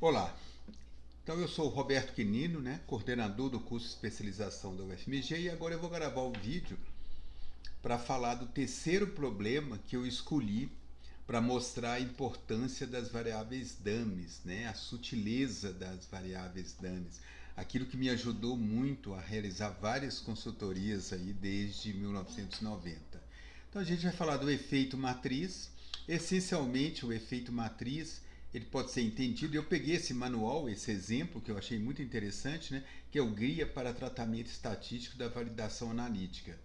Olá, então eu sou o Roberto Quinino, né, coordenador do curso de especialização da UFMG, e agora eu vou gravar o vídeo para falar do terceiro problema que eu escolhi para mostrar a importância das variáveis dummies, né, a sutileza das variáveis dummies, aquilo que me ajudou muito a realizar várias consultorias aí desde 1990. Então a gente vai falar do efeito matriz. Essencialmente, o efeito matriz ele pode ser entendido. Eu peguei esse manual, esse exemplo que eu achei muito interessante, né, que é o Guia para Tratamento Estatístico da Validação Analítica.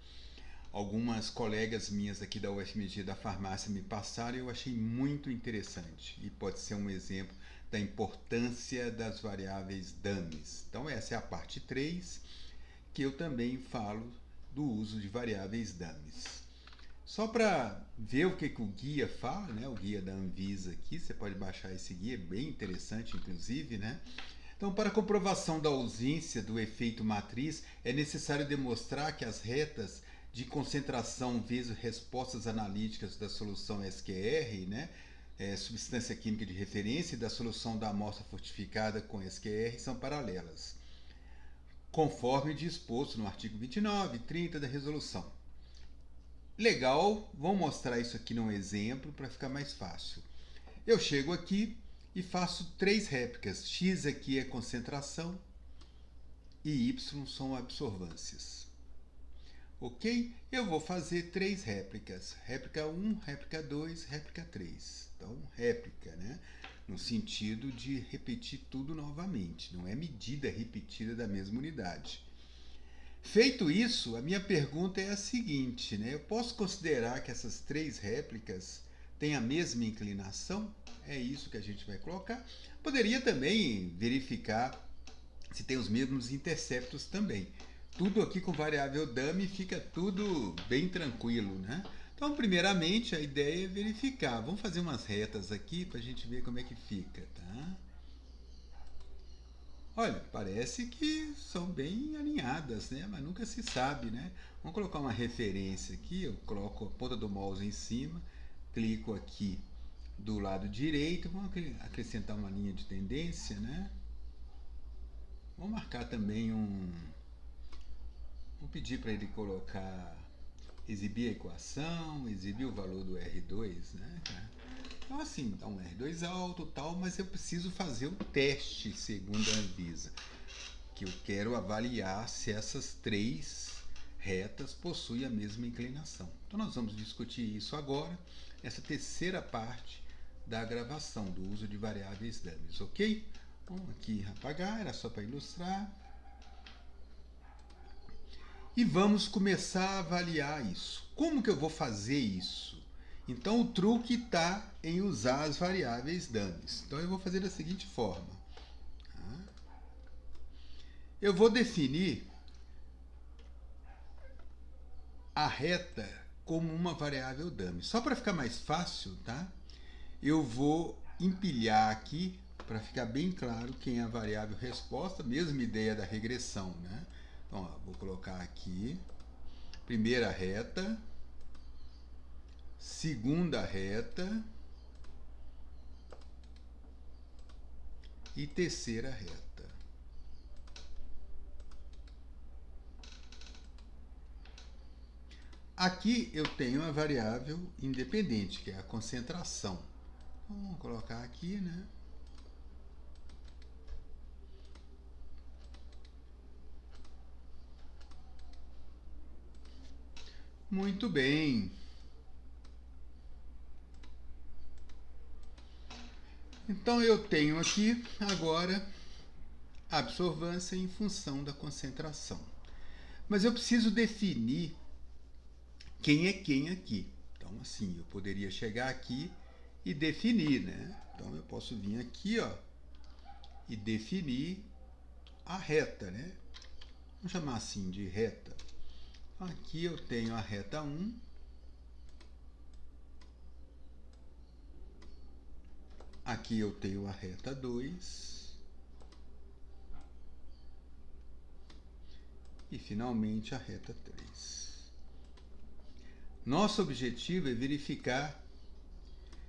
Algumas colegas minhas aqui da UFMG da farmácia me passaram e eu achei muito interessante. E pode ser um exemplo da importância das variáveis dummies. Então essa é a parte 3, que eu também falo do uso de variáveis dummies. Só para ver o que o guia fala, né? O guia da Anvisa aqui, você pode baixar esse guia, é bem interessante inclusive, né? Então, para comprovação da ausência do efeito matriz, é necessário demonstrar que as retas de concentração vezes respostas analíticas da solução SQR, né, substância química de referência, e da solução da amostra fortificada com SQR são paralelas, conforme disposto no artigo 29 e 30 da resolução. Legal, vamos mostrar isso aqui num exemplo para ficar mais fácil. Eu chego aqui e faço 3 réplicas. X aqui é concentração e Y são absorvâncias. Ok? Eu vou fazer 3 réplicas. Réplica 1, réplica 2, réplica 3. Então, réplica, né? No sentido de repetir tudo novamente. Não é medida repetida da mesma unidade. Feito isso, a minha pergunta é a seguinte, né? Eu posso considerar que essas 3 réplicas têm a mesma inclinação? É isso que a gente vai colocar. Poderia também verificar se tem os mesmos interceptos também. Tudo aqui com variável dummy fica tudo bem tranquilo, né? Então, primeiramente, a ideia é verificar. Vamos fazer umas retas aqui para a gente ver como é que fica, tá? Olha, parece que são bem alinhadas, né? Mas nunca se sabe, né? Vamos colocar uma referência aqui. Eu coloco a ponta do mouse em cima, clico aqui do lado direito, vamos acrescentar uma linha de tendência, né? Vou marcar também vou pedir para ele colocar, exibir a equação, exibir o valor do R2, né? Então assim, dá um R2 alto tal, mas eu preciso fazer o teste segundo a Anvisa, que eu quero avaliar se essas 3 retas possuem a mesma inclinação. Então nós vamos discutir isso agora, essa terceira parte da gravação, do uso de variáveis dummies, ok? Vamos aqui apagar, era só para ilustrar. E vamos começar a avaliar isso. Como que eu vou fazer isso? Então o truque está em usar as variáveis dummies. Então eu vou fazer da seguinte forma. Eu vou definir a reta como uma variável dummy. Só para ficar mais fácil, tá? Eu vou empilhar aqui para ficar bem claro quem é a variável resposta, mesma ideia da regressão, né? Então, ó, vou colocar aqui primeira reta, segunda reta e terceira reta. Aqui eu tenho a variável independente, que é a concentração. Vamos colocar aqui, né? Muito bem. Então eu tenho aqui agora a absorvância em função da concentração. Mas eu preciso definir quem é quem aqui. Então assim, eu poderia chegar aqui e definir, né? Então eu posso vir aqui, ó, e definir a reta, né? Vamos chamar assim de reta. Aqui eu tenho a reta 1. Aqui eu tenho a reta 2. E finalmente a reta 3. Nosso objetivo é verificar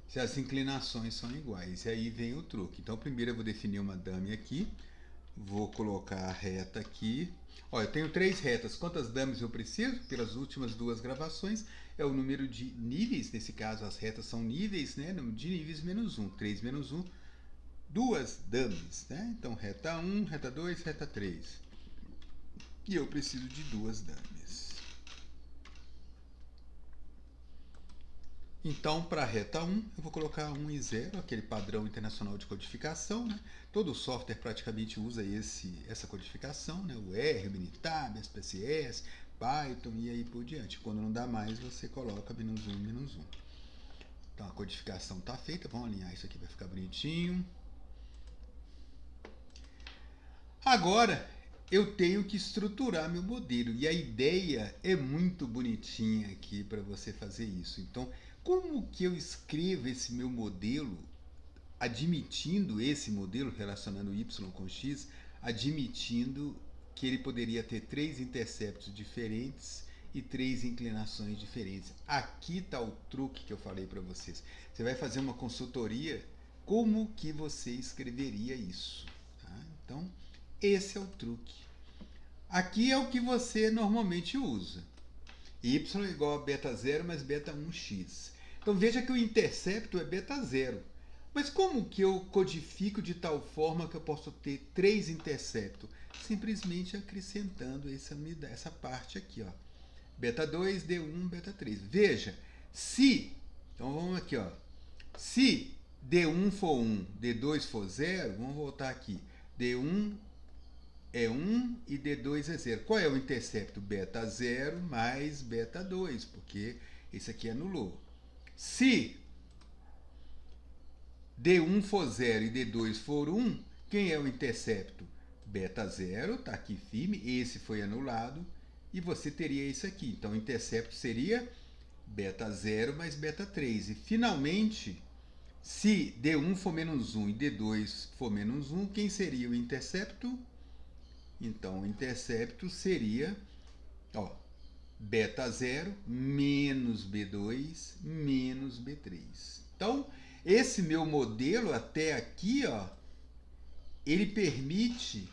se as inclinações são iguais. E aí vem o truque. Então, primeiro eu vou definir uma dummy aqui. Vou colocar a reta aqui. Ó, eu tenho 3 retas. Quantas dummies eu preciso? Pelas últimas 2 gravações, é o número de níveis. Nesse caso, as retas são níveis, né? Número de níveis menos 1. 3 menos 1, 2 dummies, né? Então, reta 1, reta 2, reta 3. E eu preciso de 2 dummies. Então, para a reta 1, eu vou colocar 1 e 0, aquele padrão internacional de codificação, né? Todo software praticamente usa essa codificação, né? O R, o Minitab, SPSS, Python e aí por diante. Quando não dá mais, você coloca -1, -1. Então, a codificação está feita. Vamos alinhar isso aqui para ficar bonitinho. Agora, eu tenho que estruturar meu modelo. E a ideia é muito bonitinha aqui para você fazer isso. Então, como que eu escrevo esse meu modelo, admitindo esse modelo, relacionando y com x, admitindo que ele poderia ter 3 interceptos diferentes e 3 inclinações diferentes. Aqui está o truque que eu falei para vocês. Você vai fazer uma consultoria, como que você escreveria isso? Tá? Então, esse é o truque. Aqui é o que você normalmente usa. Y é igual a beta 0 mais beta 1x. Então veja que o intercepto é beta 0. Mas como que eu codifico de tal forma que eu posso ter 3 interceptos? Simplesmente acrescentando essa parte aqui, ó. Beta 2, D1, beta 3. Veja, então vamos aqui, ó. Se D1 for 1, D2 for 0, vamos voltar aqui. D1 é 1 e D2 é 0. Qual é o intercepto? Beta 0 mais beta 2, porque esse aqui anulou. Se D1 for 0 e D2 for 1, quem é o intercepto? Beta 0, está aqui firme, esse foi anulado, e você teria esse aqui. Então, o intercepto seria beta 0 mais beta 3. E, finalmente, se D1 for menos 1 e D2 for menos 1, quem seria o intercepto? Então, o intercepto seria, ó, beta 0 menos B2 menos B3. Então, esse meu modelo até aqui, ó, ele permite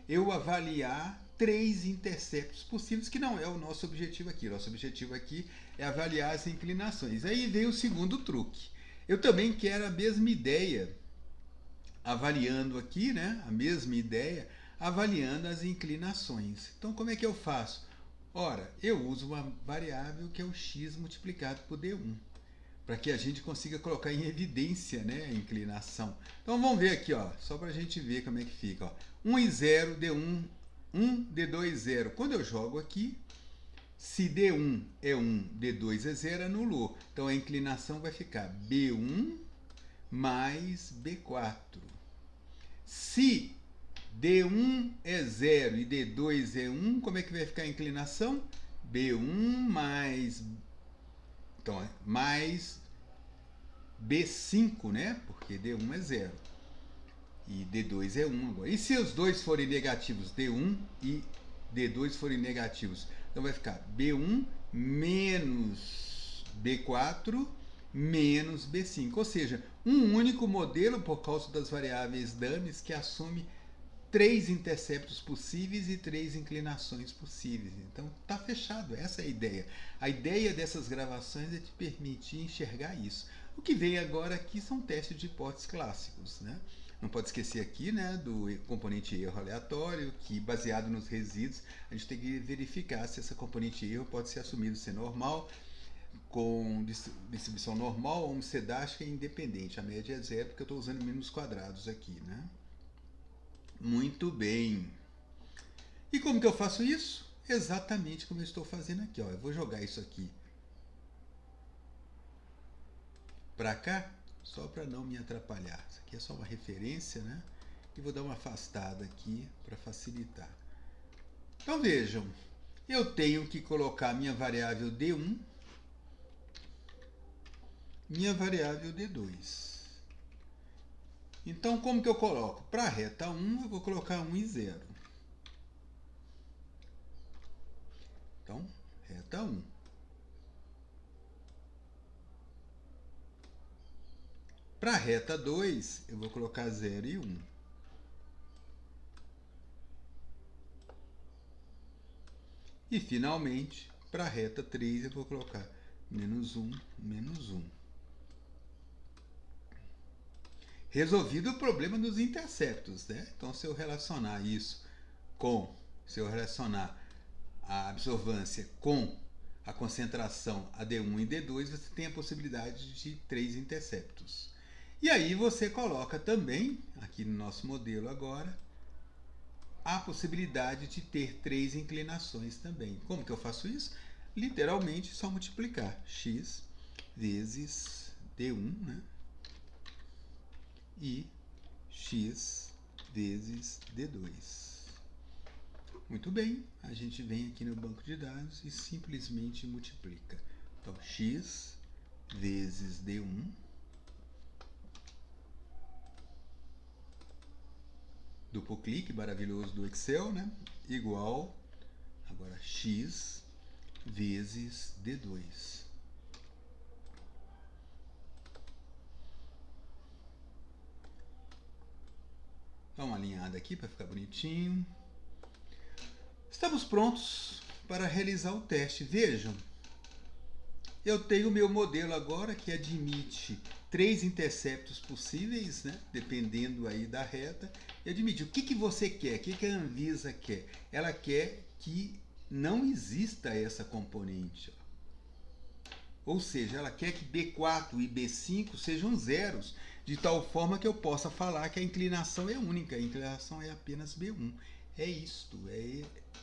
eu avaliar 3 interceptos possíveis, que não é o nosso objetivo aqui. Nosso objetivo aqui é avaliar as inclinações. Aí vem o segundo truque. Eu também quero a mesma ideia, avaliando aqui, né, a mesma ideia, avaliando as inclinações. Então, como é que eu faço? Ora, eu uso uma variável que é o x multiplicado por D1, para que a gente consiga colocar em evidência, né, a inclinação. Então, vamos ver aqui, ó, só para a gente ver como é que fica. Ó. 1 e 0, D1, 1, D2, 0. Quando eu jogo aqui, se D1 é 1, D2 é 0, anulou. Então, a inclinação vai ficar B1 mais B4. Se D1 é 0 e D2 é 1, como é que vai ficar a inclinação? B1 mais, então, mais B5, né? Porque D1 é 0 e D2 é 1 agora. E se os dois forem negativos, D1 e D2 forem negativos, então vai ficar B1 menos B4 menos B5. Ou seja, um único modelo por causa das variáveis dummies que assume 3 interceptos possíveis e 3 inclinações possíveis. Então, está fechado. Essa é a ideia. A ideia dessas gravações é te permitir enxergar isso. O que vem agora aqui são testes de hipóteses clássicos, né? Não pode esquecer aqui, né, do componente erro aleatório, que baseado nos resíduos, a gente tem que verificar se essa componente erro pode ser assumido ser normal, com distribuição normal ou sedástica independente. A média é 0, porque eu estou usando mínimos quadrados aqui, né? Muito bem. E como que eu faço isso? Exatamente como eu estou fazendo aqui. Ó. Eu vou jogar isso aqui para cá, só para não me atrapalhar. Isso aqui é só uma referência, né? E vou dar uma afastada aqui para facilitar. Então vejam, eu tenho que colocar minha variável D1, minha variável D2. Então, como que eu coloco? Para a reta 1, eu vou colocar 1 e 0. Então, reta 1. Para a reta 2, eu vou colocar 0 e 1. E, finalmente, para a reta 3, eu vou colocar menos 1, menos 1. Resolvido o problema dos interceptos, né? Então, se eu relacionar isso se eu relacionar a absorvância com a concentração AD1 e D2, você tem a possibilidade de 3 interceptos. E aí você coloca também, aqui no nosso modelo agora, a possibilidade de ter 3 inclinações também. Como que eu faço isso? Literalmente, só multiplicar x vezes D1, né? E x vezes D2. Muito bem, a gente vem aqui no banco de dados e simplesmente multiplica. Então, x vezes D1 duplo clique maravilhoso do Excel, né? Igual, agora, x vezes D2. Dá uma alinhada aqui para ficar bonitinho. Estamos prontos para realizar o teste. Vejam, eu tenho o meu modelo agora que admite 3 interceptos possíveis, né? Dependendo aí da reta. E admite o que você quer, o que a Anvisa quer. Ela quer que não exista essa componente. Ou seja, ela quer que B4 e B5 sejam zeros, de tal forma que eu possa falar que a inclinação é única, a inclinação é apenas B1. É isto,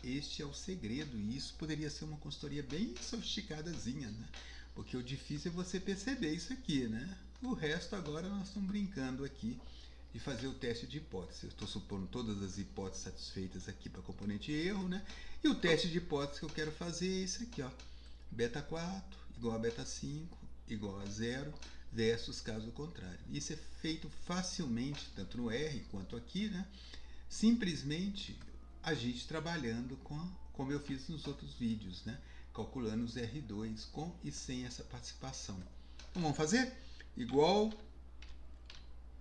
este é o segredo, e isso poderia ser uma consultoria bem sofisticadazinha, né? Porque o difícil é você perceber isso aqui, né? O resto agora nós estamos brincando aqui de fazer o teste de hipótese. Eu estou supondo todas as hipóteses satisfeitas aqui para componente erro, né? E o teste de hipótese que eu quero fazer é esse aqui, ó. Beta 4 igual a beta 5 igual a 0 versus caso contrário. Isso é feito facilmente, tanto no R quanto aqui, né? Simplesmente a gente trabalhando como eu fiz nos outros vídeos, né? Calculando os R2 com e sem essa participação. Então vamos fazer? Igual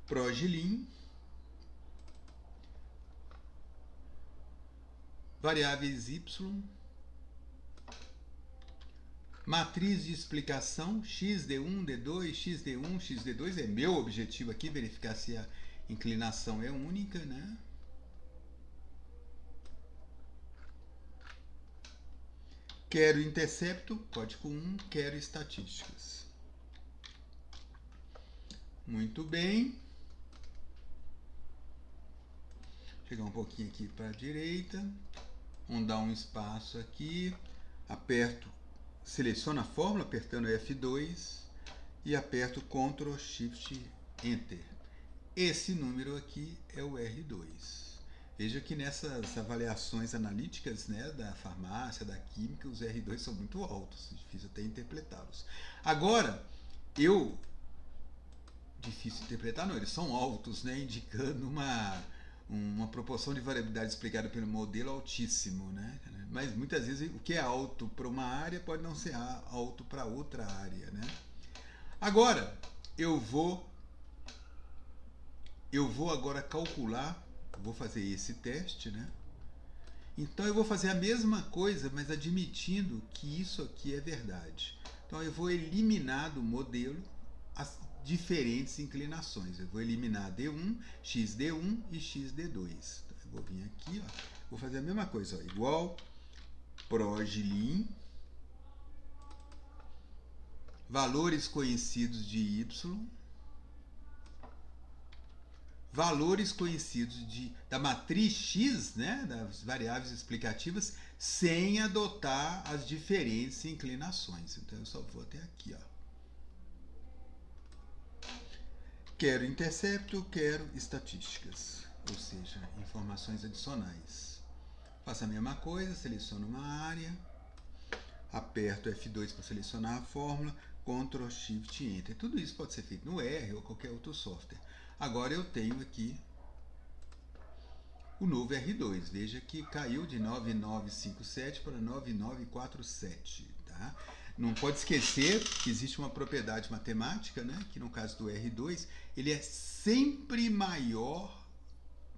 progilin, variáveis y, matriz de explicação, xd1, d2, xd1, xd2, é meu objetivo aqui, verificar se a inclinação é única, né? Quero intercepto, código 1, quero estatísticas. Muito bem. Chegar um pouquinho aqui para a direita. Vamos dar um espaço aqui. Aperto, seleciono a fórmula, apertando F2 e aperto Ctrl Shift Enter. Esse número aqui é o R2. Veja que nessas avaliações analíticas, né, da farmácia, da química, os R2 são muito altos, difícil até interpretá-los. Agora, difícil interpretar não, eles são altos, né, indicando uma proporção de variabilidade explicada pelo modelo altíssimo, né? Mas muitas vezes o que é alto para uma área pode não ser alto para outra área, né? Agora, eu vou agora calcular, vou fazer esse teste, né? Então eu vou fazer a mesma coisa, mas admitindo que isso aqui é verdade. Então eu vou eliminar do modelo as diferentes inclinações. Eu vou eliminar D1, XD1 e XD2. Então eu vou vir aqui, ó, vou fazer a mesma coisa, ó, igual progilin, valores conhecidos de Y, valores conhecidos da matriz X, né, das variáveis explicativas, sem adotar as diferentes inclinações. Então eu só vou até aqui, ó. Quero intercepto, quero estatísticas, ou seja, informações adicionais. Faço a mesma coisa, seleciono uma área, aperto F2 para selecionar a fórmula, Ctrl Shift Enter. Tudo isso pode ser feito no R ou qualquer outro software. Agora eu tenho aqui o novo R2. Veja que caiu de 9957 para 9947. Tá? Não pode esquecer que existe uma propriedade matemática, né, que no caso do R2, ele é sempre maior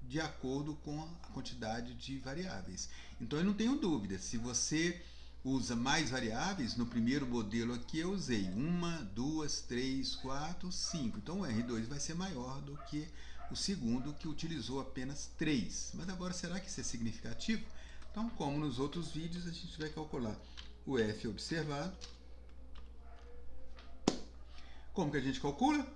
de acordo com a quantidade de variáveis. Então eu não tenho dúvida, se você usa mais variáveis, no primeiro modelo aqui eu usei 1, 2, 3, 4, 5. Então o R2 vai ser maior do que o segundo, que utilizou apenas 3. Mas agora, será que isso é significativo? Então, como nos outros vídeos, a gente vai calcular o F observado. Como que a gente calcula?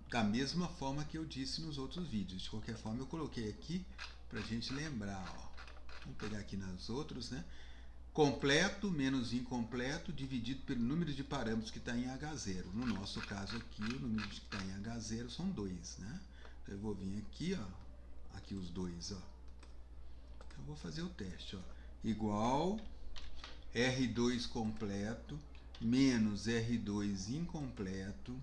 Da mesma forma que eu disse nos outros vídeos. De qualquer forma, eu coloquei aqui para a gente lembrar. Ó. Vamos pegar aqui nos outros, né? Completo menos incompleto dividido pelo número de parâmetros que está em H0. No nosso caso aqui, o número que está em H0 são 2, né? Eu vou vir aqui, ó, aqui os dois, ó. Eu vou fazer o teste, ó. Igual R2 completo menos R2 incompleto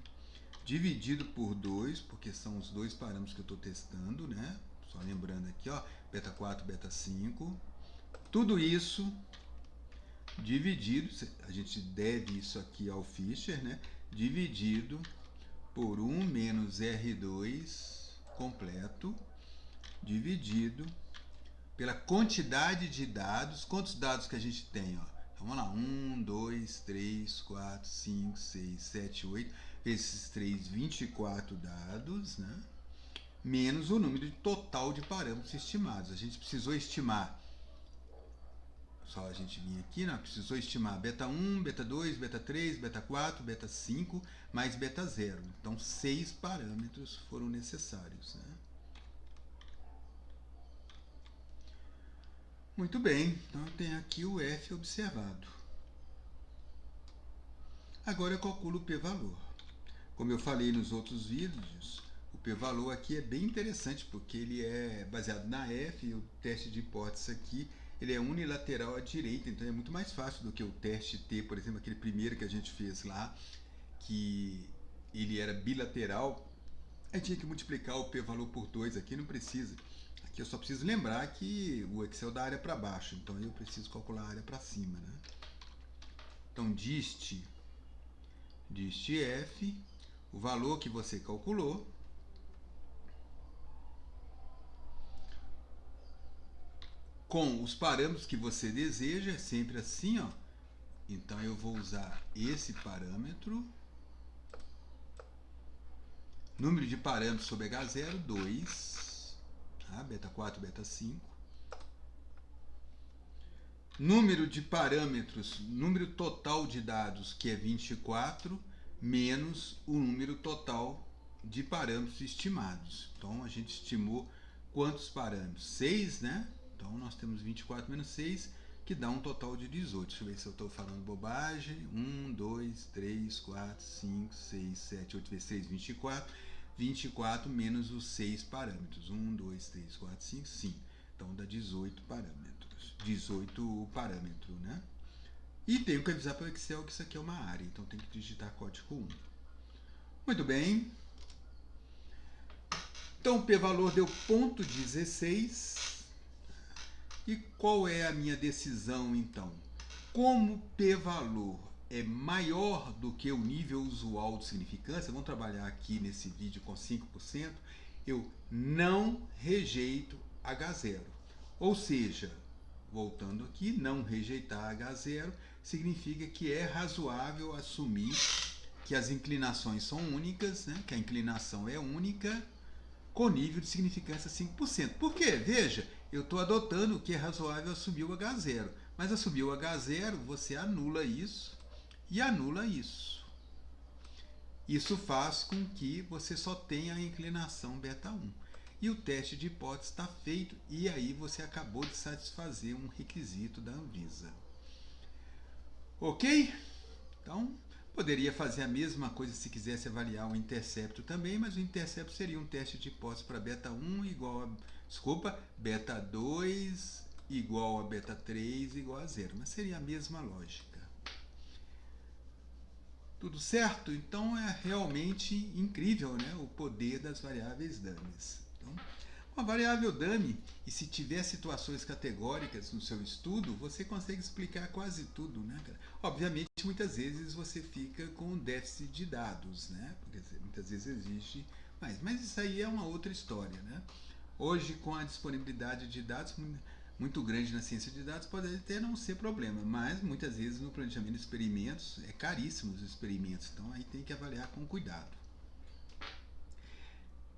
dividido por 2, porque são os dois parâmetros que eu estou testando, né? Só lembrando aqui, ó, beta 4, beta 5. Tudo isso dividido, a gente deve isso aqui ao Fischer, né? Dividido por 1 menos R2 completo, dividido pela quantidade de dados. Quantos dados que a gente tem? Ó? Então vamos lá, 1, 2, 3, 4, 5, 6, 7, 8, vezes 3, 24 dados, né? Menos o número total de parâmetros estimados. A gente precisou estimar, só a gente vir aqui, né? Precisou estimar beta 1, beta 2, beta 3, beta 4, beta 5, mais beta 0. Então, 6 parâmetros foram necessários, né? Muito bem, então eu tenho aqui o F observado. Agora eu calculo o p-valor. Como eu falei nos outros vídeos, o p-valor aqui é bem interessante, porque ele é baseado na F, e o teste de hipótese aqui, ele é unilateral à direita, então é muito mais fácil do que o teste T, por exemplo, aquele primeiro que a gente fez lá, que ele era bilateral. Aí tinha que multiplicar o p-valor por 2, aqui não precisa. Aqui eu só preciso lembrar que o Excel dá área para baixo, então eu preciso calcular a área para cima, né? Então, dist F, o valor que você calculou, com os parâmetros que você deseja, é sempre assim, ó. Então eu vou usar esse parâmetro. Número de parâmetros sobre H0, 2. Tá? Beta 4, beta 5. Número de parâmetros, número total de dados, que é 24, menos o número total de parâmetros estimados. Então a gente estimou quantos parâmetros? 6, né? Então nós temos 24 menos 6, que dá um total de 18. Deixa eu ver se eu estou falando bobagem. 1, 2, 3, 4, 5, 6, 7, 8 vezes 6, 24. 24 menos os 6 parâmetros. 1, 2, 3, 4, 5, 5. Então dá 18 parâmetros. 18 parâmetros, né? E tenho que avisar para o Excel que isso aqui é uma área, então tem que digitar código 1. Muito bem. Então o p-valor deu 0,16. E qual é a minha decisão, então? Como o p-valor é maior do que o nível usual de significância, vamos trabalhar aqui nesse vídeo com 5%, eu não rejeito H0. Ou seja, voltando aqui, não rejeitar H0 significa que é razoável assumir que as inclinações são únicas, né? Que a inclinação é única, com nível de significância 5%. Por quê? Veja, eu estou adotando o que é razoável assumir o H0. Mas assumir o H0, você anula isso e anula isso. Isso faz com que você só tenha a inclinação beta 1. E o teste de hipótese está feito, e aí você acabou de satisfazer um requisito da Anvisa. Ok? Então, poderia fazer a mesma coisa se quisesse avaliar o intercepto também, mas o intercepto seria um teste de hipótese para beta 1 igual a... Desculpa, beta 2 igual a beta 3 igual a 0, mas seria a mesma lógica. Tudo certo? Então é realmente incrível, né, o poder das variáveis dummies. Então, uma variável dummy. E se tiver situações categóricas no seu estudo, você consegue explicar quase tudo, né, cara? Obviamente, muitas vezes você fica com déficit de dados, né? Porque muitas vezes existe, mas isso aí é uma outra história, né? Hoje, com a disponibilidade de dados muito grande na ciência de dados, pode até não ser problema, mas muitas vezes no planejamento de experimentos é caríssimo os experimentos, então aí tem que avaliar com cuidado.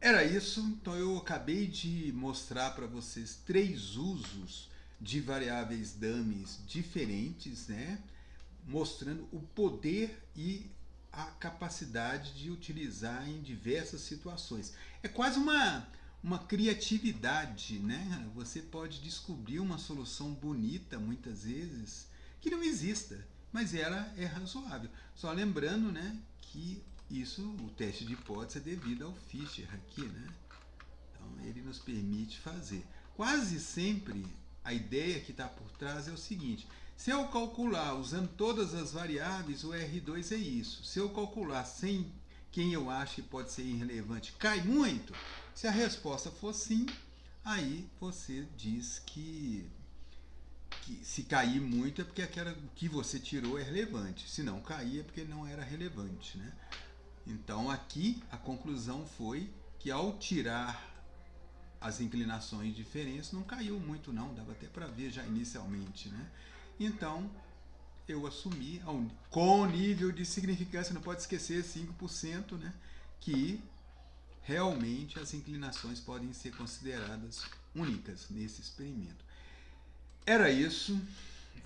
Era isso, então eu acabei de mostrar para vocês 3 usos de variáveis dummies diferentes, né? Mostrando o poder e a capacidade de utilizar em diversas situações. É quase uma criatividade, né? Você pode descobrir uma solução bonita muitas vezes que não exista, mas ela é razoável. Só lembrando, né, que isso, o teste de hipótese é devido ao Fisher aqui, né? Então ele nos permite fazer. Quase sempre a ideia que está por trás é o seguinte: se eu calcular usando todas as variáveis, o R2 é isso. Se eu calcular sem quem eu acho que pode ser irrelevante, cai muito? Se a resposta for sim, aí você diz que se cair muito é porque aquela que você tirou é relevante. Se não cair é porque não era relevante, né? Então aqui a conclusão foi que ao tirar as inclinações diferentes não caiu muito não, dava até para ver já inicialmente, né? Então eu assumi com nível de significância, não pode esquecer 5%, né? Que realmente as inclinações podem ser consideradas únicas nesse experimento. Era isso.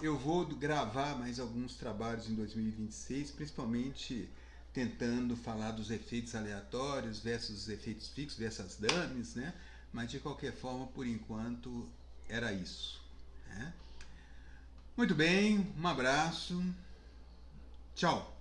Eu vou gravar mais alguns trabalhos em 2026, principalmente tentando falar dos efeitos aleatórios versus os efeitos fixos, versus dummies, né? Mas de qualquer forma, por enquanto, era isso, né? Muito bem, um abraço, tchau!